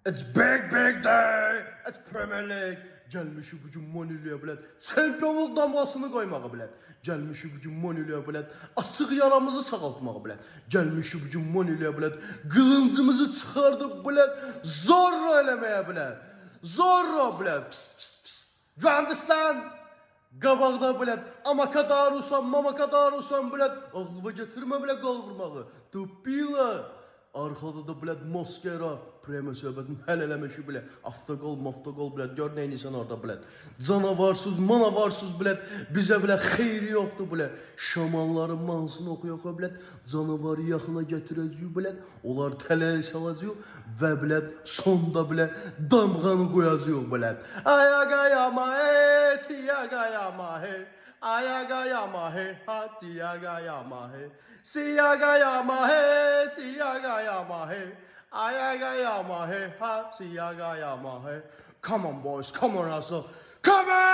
It's big day. It's Premier League. Gelmişi bu gün Moniliyə bilət. Çempionluq damğasını qoymağı bilət. Gelmişi bu gün Moniliyə bilət. Açıq yaramızı sağaltmağı bilət. Gelmişi bu gün Moniliyə bilət. Qılıncımızı çıxardıb bilət. Zorro eləməyə bilət. Zorro bilət. You understand? Qabaqda bilət. Amma kadarusan, mama kadarusan bilət. Ağlıva getirmə bilət qal vurmağı. Tupila. Arkada da bilət maskera, Premier söhbətin həll eləməşi bilət, aftaqol, maftaqol bilət, gör neynisən orada bilət. Canavarsız, manavarsız bilət, bizə bilət, xeyri yoxdur bilət. Şamanların mahnısını oxuyaq bilət, canavarı yaxına gətirəcək bilət, onlar tələyə salacaq və bilət, sonda bilət, damğanı qoyacaq bilət. Ayaqayama, tiyaqayama, ayaqayama, tiyaqayama, siyaqayama, siyaqayama, ayaqayama, siyaqayama. Come on boys, come on Russell, come on!